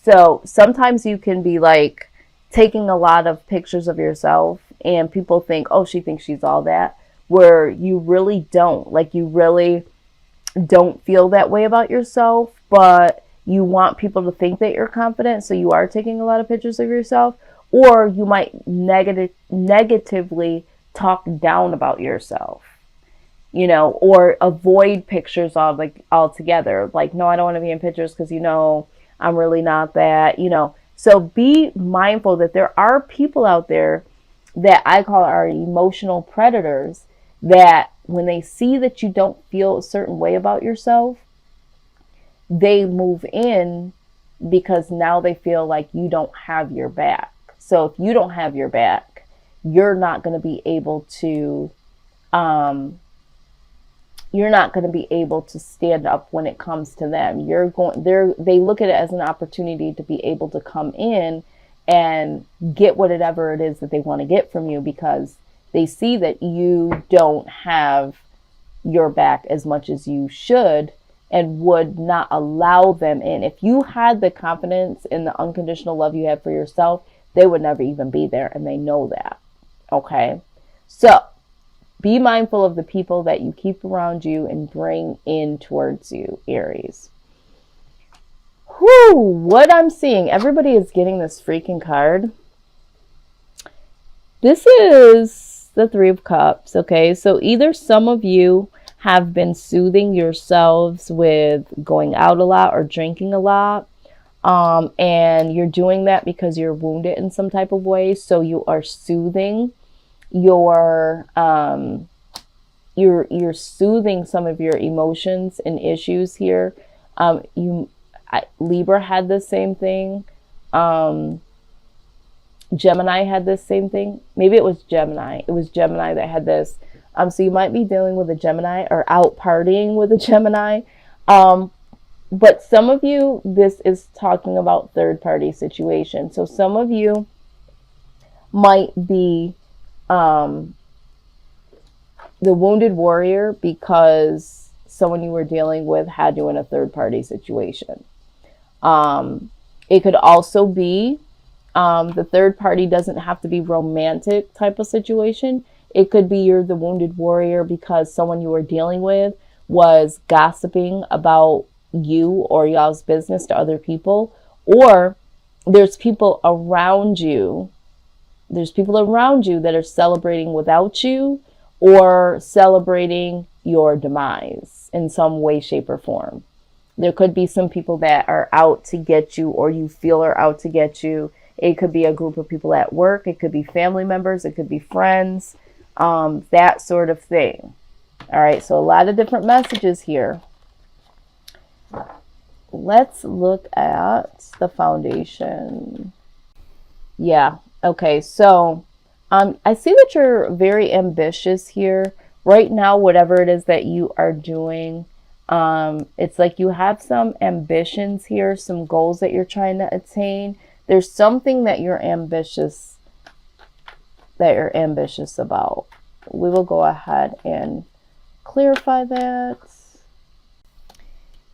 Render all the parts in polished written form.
So sometimes you can be like taking a lot of pictures of yourself and people think, oh, she thinks she's all that, where you really don't. Like, you really don't feel that way about yourself, but you want people to think that you're confident, so you are taking a lot of pictures of yourself, or you might negatively talk down about yourself, or avoid pictures altogether. Like, no, I don't want to be in pictures because, I'm really not that. So be mindful that there are people out there that I call our emotional predators, that when they see that you don't feel a certain way about yourself, they move in because now they feel like you don't have your back. So if you don't have your back, you're not going to be able to stand up when it comes to them. They look at it as an opportunity to be able to come in and get whatever it is that they want to get from you, because they see that you don't have your back as much as you should, and would not allow them in. If you had the confidence and the unconditional love you have for yourself, they would never even be there, and they know that. Okay? So be mindful of the people that you keep around you and bring in towards you, Aries. Whew, what I'm seeing, everybody is getting this freaking card. This is the Three of Cups, okay? So either some of you have been soothing yourselves with going out a lot or drinking a lot, and you're doing that because you're wounded in some type of way. So you are soothing you're soothing some of your emotions and issues here. Libra had the same thing. Gemini had this same thing. Maybe it was Gemini. It was Gemini that had this. So you might be dealing with a Gemini or out partying with a Gemini. But some of you, this is talking about third party situation. So some of you might be the wounded warrior because someone you were dealing with had you in a third party situation. It could also be the third party doesn't have to be romantic type of situation. It could be you're the wounded warrior because someone you were dealing with was gossiping about you or y'all's business to other people. Or there's people around you. There's people around you that are celebrating without you or celebrating your demise in some way, shape, or form. There could be some people that are out to get you or you feel are out to get you. It could be a group of people at work. It could be family members. It could be friends. That sort of thing. All right, so a lot of different messages here. Let's look at the foundation. Yeah, okay, so I see that you're very ambitious here. Right now, whatever it is that you are doing, it's like you have some ambitions here, some goals that you're trying to attain. There's something that you're ambitious about. We will go ahead and clarify that.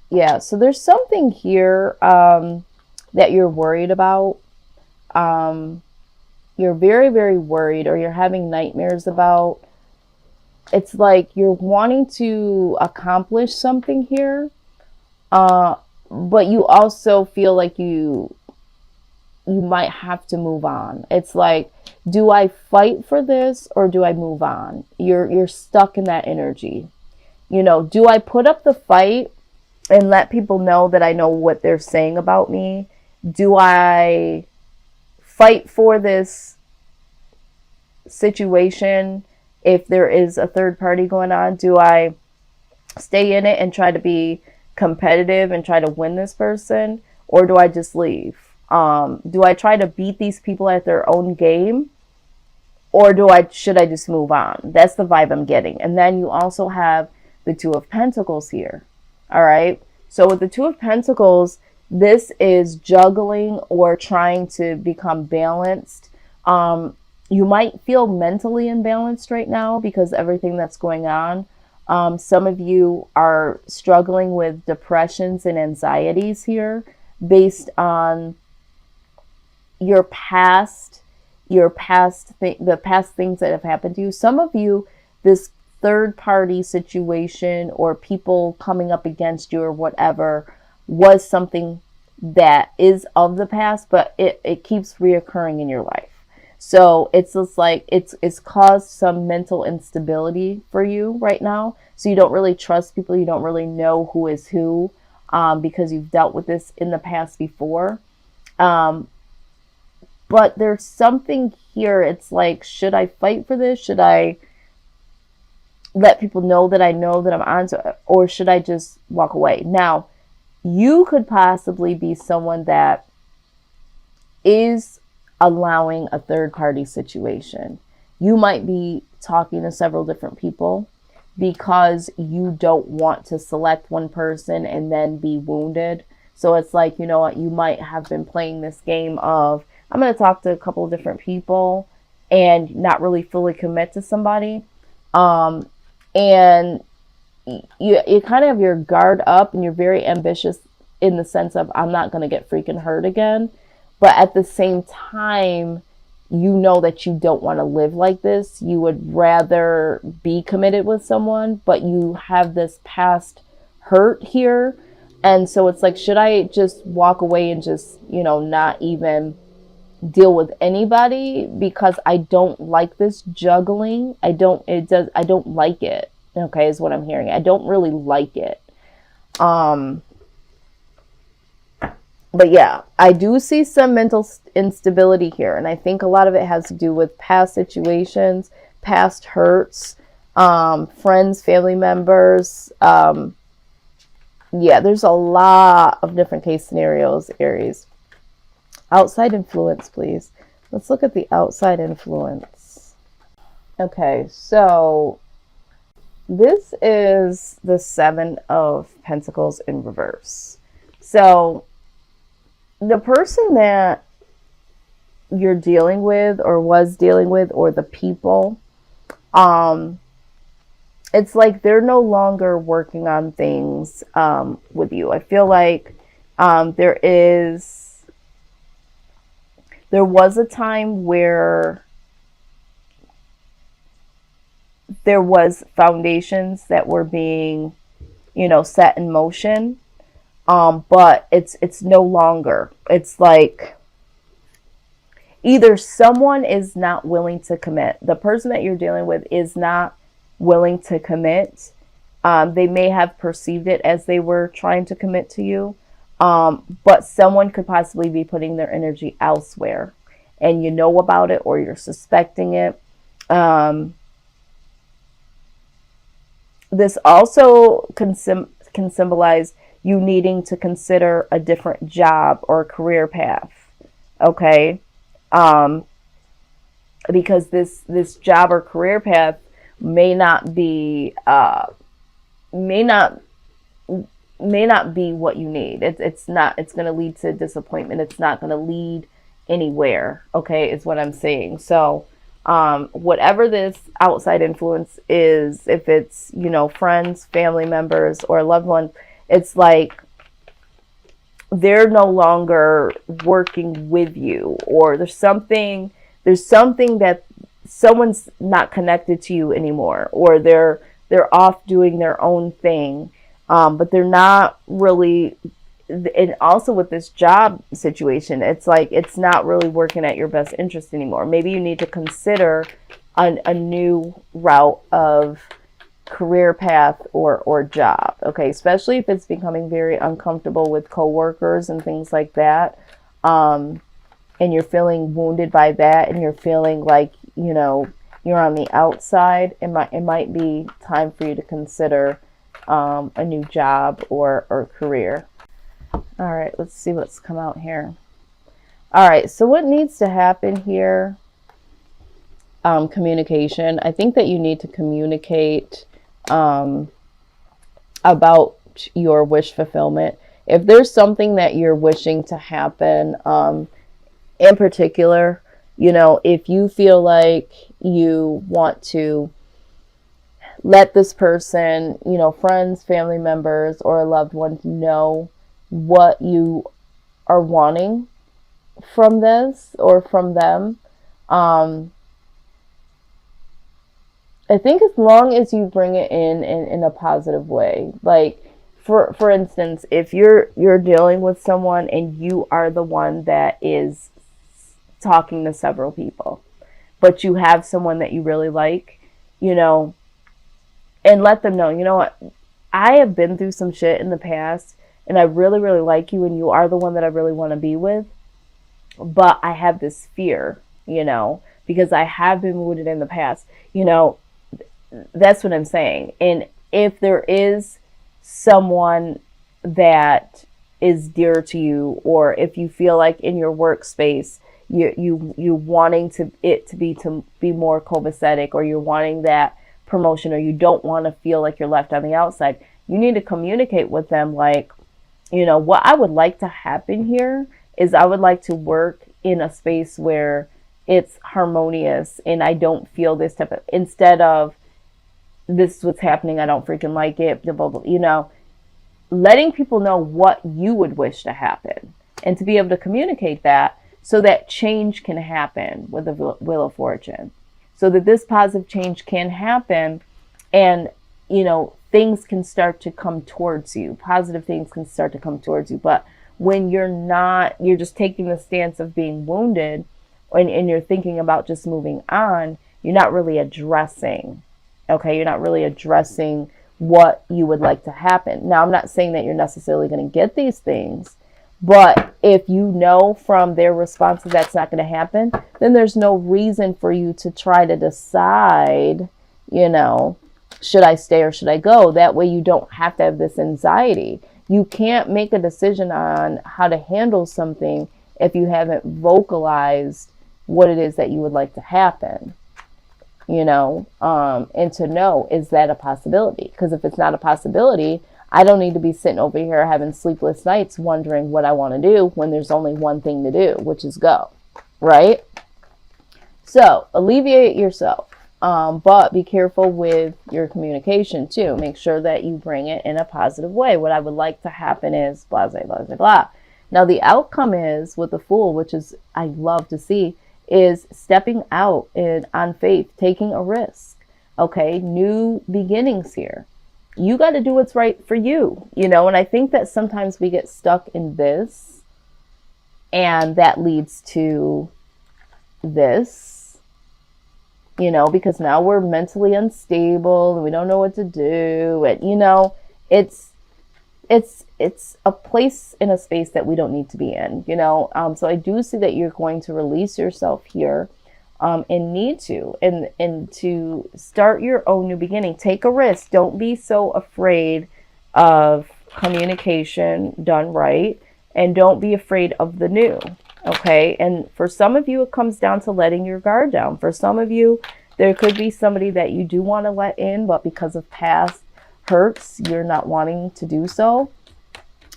Yeah, so there's something here that you're worried about. You're very, very worried, or you're having nightmares about. It's like you're wanting to accomplish something here, but you also feel like you might have to move on. It's like, do I fight for this or do I move on? You're stuck in that energy. Do I put up the fight and let people know that I know what they're saying about me? Do I fight for this situation if there is a third party going on? Do I stay in it and try to be competitive and try to win this person? Or do I just leave? Do I try to beat these people at their own game? Or should I just move on? That's the vibe I'm getting. And then you also have the Two of Pentacles here. All right. So with the Two of Pentacles, this is juggling or trying to become balanced. You might feel mentally imbalanced right now because everything that's going on. Some of you are struggling with depressions and anxieties here. based on your past, the past things that have happened to you. Some of you, this third party situation or people coming up against you or whatever was something that is of the past, but it keeps reoccurring in your life. So it's just like it's caused some mental instability for you right now. So you don't really trust people. You don't really know who is who, because you've dealt with this in the past before. But there's something here. It's like, should I fight for this? Should I let people know that I'm on to, or should I just walk away? Now, you could possibly be someone that is allowing a third party situation. You might be talking to several different people because you don't want to select one person and then be wounded. So it's like, you know what, you might have been playing this game of, I'm going to talk to a couple of different people and not really fully commit to somebody. And you kind of have your guard up and you're very ambitious in the sense of, I'm not going to get freaking hurt again. But at the same time, you know that you don't want to live like this. You would rather be committed with someone, but you have this past hurt here. And so it's like, should I just walk away and just, not even deal with anybody because I don't like this juggling? I don't like it. Okay, is what I'm hearing. I don't really like it. But yeah, I do see some mental instability here. And I think a lot of it has to do with past situations, past hurts, friends, family members. Yeah, there's a lot of different case scenarios, Aries. Outside influence, please. Let's look at the outside influence. Okay, so this is the Seven of Pentacles in reverse. So the person that you're dealing with or was dealing with, or the people, it's like they're no longer working on things with you. I feel like there was a time where there was foundations that were being, set in motion. But it's no longer. It's like either someone is not willing to commit. The person that you're dealing with is not willing to commit. They may have perceived it as they were trying to commit to you. But someone could possibly be putting their energy elsewhere and you know about it, or you're suspecting it. This also can symbolize you needing to consider a different job or career path. Okay. Because this job or career path may not be what you need. It's going to lead to disappointment. It's not going to lead anywhere. Okay, is what I'm saying. So whatever this outside influence is, if it's, friends, family members, or a loved one, it's like they're no longer working with you, or there's something that someone's not connected to you anymore, or they're off doing their own thing, but they're not really. And also with this job situation, it's like it's not really working at your best interest anymore. Maybe you need to consider a new route of career path or job. Okay, especially if it's becoming very uncomfortable with coworkers and things like that, and you're feeling wounded by that, and you're feeling like you're on the outside. It might be time for you to consider a new job or career. All right, let's see what's come out here. All right, so what needs to happen here? Communication. I think that you need to communicate about your wish fulfillment. If there's something that you're wishing to happen, in particular, if you feel like you want to let this person, friends, family members, or a loved one know what you are wanting from this or from them. I think as long as you bring it in a positive way, like for instance, if you're dealing with someone and you are the one that is talking to several people, but you have someone that you really like, you know, and let them know, you know what, I have been through some shit in the past and I really, really like you and you are the one that I really want to be with, but I have this fear, you know, because I have been wounded in the past, you know, that's what I'm saying. And if there is someone that is dear to you, or if you feel like in your workspace you wanting to be more copacetic, or you're wanting that promotion, or you don't want to feel like you're left on the outside, you need to communicate with them like, you know, what I would like to happen here is I would like to work in a space where it's harmonious and I don't feel this type of, instead of this is what's happening, I don't freaking like it, blah, blah, blah, you know, letting people know what you would wish to happen and to be able to communicate that so that change can happen with the Wheel of Fortune, so that this positive change can happen and, you know, things can start to come towards you. Positive things can start to come towards you. But when you're not, you're just taking the stance of being wounded and you're thinking about just moving on, you're not really addressing. Okay, you're not really addressing what you would like to happen. Now, I'm not saying that you're necessarily going to get these things, but if you know from their responses that's not going to happen, then there's no reason for you to try to decide, you know, should I stay or should I go? That way you don't have to have this anxiety. You can't make a decision on how to handle something if you haven't vocalized what it is that you would like to happen. You know, and to know, is that a possibility? Because if it's not a possibility, I don't need to be sitting over here having sleepless nights wondering what I want to do when there's only one thing to do, which is go, right? So alleviate yourself, but be careful with your communication too. Make sure that you bring it in a positive way. What I would like to happen is blah, blah, blah, blah, blah. Now the outcome is with the Fool, which is I love to see, is stepping out on faith, taking a risk. Okay, new beginnings here. You got to do what's right for you, you know, and I think that sometimes we get stuck in this and that leads to this, you know, because now we're mentally unstable and we don't know what to do. And, you know, it's a place in a space that we don't need to be in, you know. So I do see that you're going to release yourself here and need to, and to start your own new beginning. Take a risk. Don't be so afraid of communication done right, and don't be afraid of the new. Okay. And for some of you, it comes down to letting your guard down. For some of you, there could be somebody that you do want to let in, but because of past hurts, you're not wanting to do so.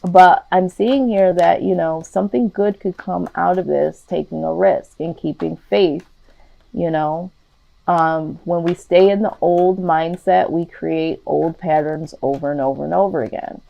But I'm seeing here that, you know, something good could come out of this, taking a risk and keeping faith, you know. When we stay in the old mindset, we create old patterns over and over and over again.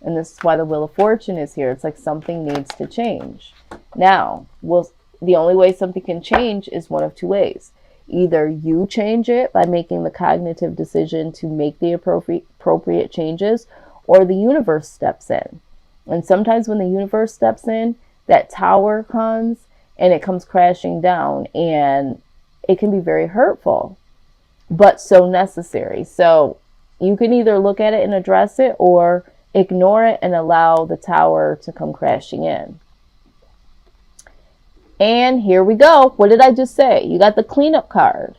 And this is why the Wheel of Fortune is here. It's like something needs to change. Now, the only way something can change is one of two ways. Either you change it by making the cognitive decision to make the appropriate changes, or the universe steps in. And sometimes when the universe steps in, that tower comes and it comes crashing down, and it can be very hurtful, but so necessary. So you can either look at it and address it, or ignore it and allow the tower to come crashing in. And here we go. What did I just say? You got the cleanup card.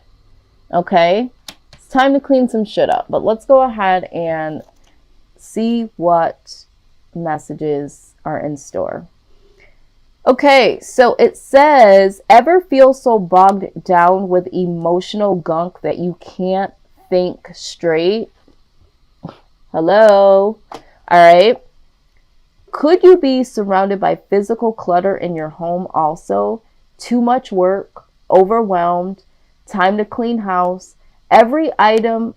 Okay. It's time to clean some shit up. But let's go ahead and see what messages are in store. Okay. So it says, ever feel so bogged down with emotional gunk that you can't think straight? Hello. All right. Could you be surrounded by physical clutter in your home also? Too much work, overwhelmed, time to clean house. Every item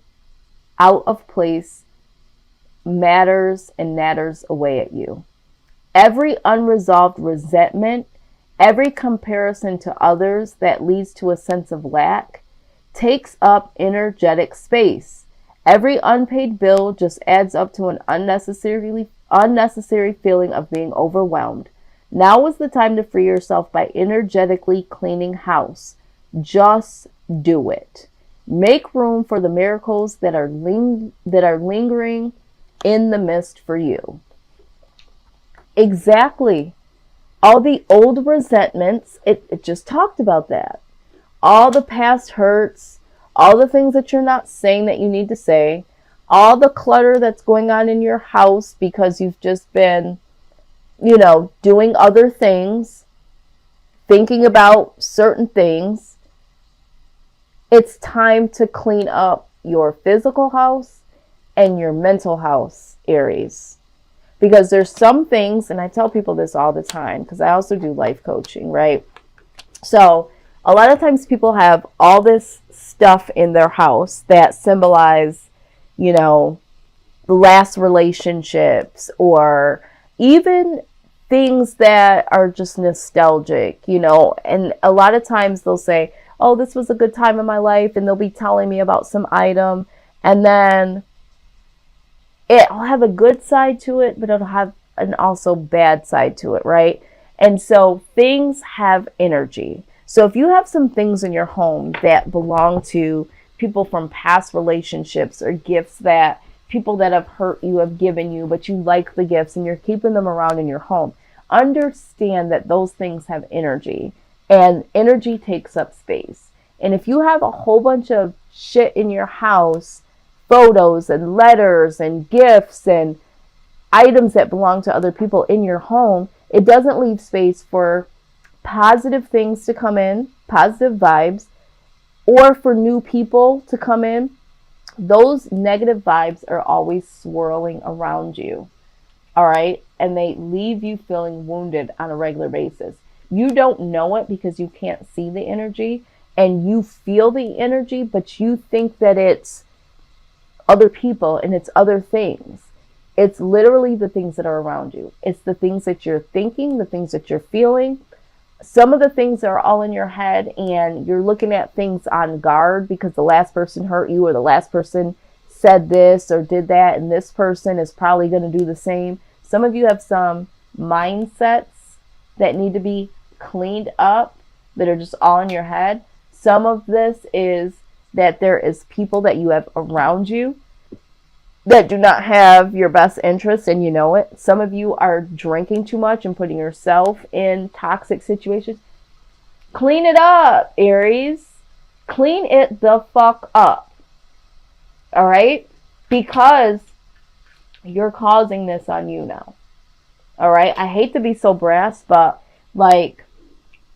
out of place matters and natters away at you. Every unresolved resentment, every comparison to others that leads to a sense of lack takes up energetic space. Every unpaid bill just adds up to an unnecessary feeling of being overwhelmed. Now is the time to free yourself by energetically cleaning house. Just do it. Make room for the miracles that are lingering in the mist for you. Exactly. All the old resentments, it just talked about that. All the past hurts, all the things that you're not saying that you need to say, all the clutter that's going on in your house because you've just been, doing other things, thinking about certain things. It's time to clean up your physical house and your mental house, Aries. Because there's some things, and I tell people this all the time, because I also do life coaching, right? So a lot of times people have all this stuff in their house that symbolize, the last relationships, or even things that are just nostalgic, and a lot of times they'll say, oh, this was a good time in my life, and they'll be telling me about some item, and then it'll have a good side to it, but it'll have an also bad side to it, right? And so things have energy. So if you have some things in your home that belong to people from past relationships, or gifts that people that have hurt you have given you, but you like the gifts and you're keeping them around in your home, understand that those things have energy, and energy takes up space. And if you have a whole bunch of shit in your house, photos and letters and gifts and items that belong to other people in your home, it doesn't leave space for positive things to come in, positive vibes, or for new people to come in. Those negative vibes are always swirling around you. All right. And they leave you feeling wounded on a regular basis. You don't know it because you can't see the energy, and you feel the energy, but you think that it's other people and it's other things. It's literally the things that are around you. It's the things that you're thinking, the things that you're feeling. Some of the things are all in your head, and you're looking at things on guard because the last person hurt you, or the last person said this or did that, and this person is probably going to do the same. Some of you have some mindsets that need to be cleaned up that are just all in your head. Some of this is that there is people that you have around you that do not have your best interests, and you know it. Some of you are drinking too much and putting yourself in toxic situations. Clean it up, Aries. Clean it the fuck up. All right? Because you're causing this on you now. All right? I hate to be so brass, but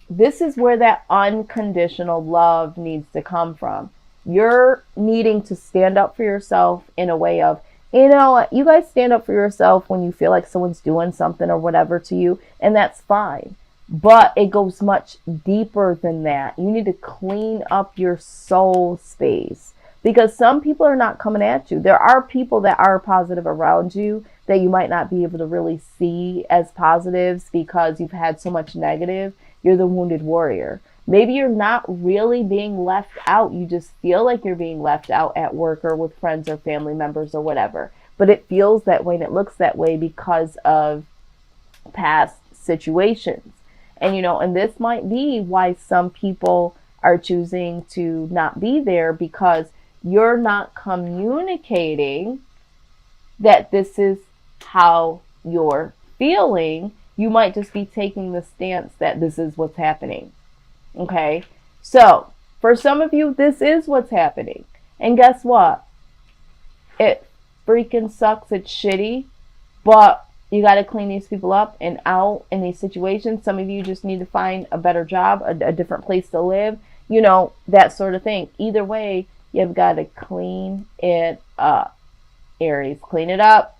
this is where that unconditional love needs to come from. You're needing to stand up for yourself in a way of, you guys stand up for yourself when you feel like someone's doing something or whatever to you, and that's fine. But it goes much deeper than that. You need to clean up your soul space, because some people are not coming at you. There are people that are positive around you that you might not be able to really see as positives because you've had so much negative. You're the wounded warrior. Maybe you're not really being left out. You just feel like you're being left out at work or with friends or family members or whatever. But it feels that way and it looks that way because of past situations. And, and this might be why some people are choosing to not be there, because you're not communicating that this is how you're feeling. You might just be taking the stance that this is what's happening. Okay, so for some of you, this is what's happening. And guess what? It freaking sucks. It's shitty. But you got to clean these people up and out in these situations. Some of you just need to find a better job, a different place to live, that sort of thing. Either way, you've got to clean it up. Aries, clean it up.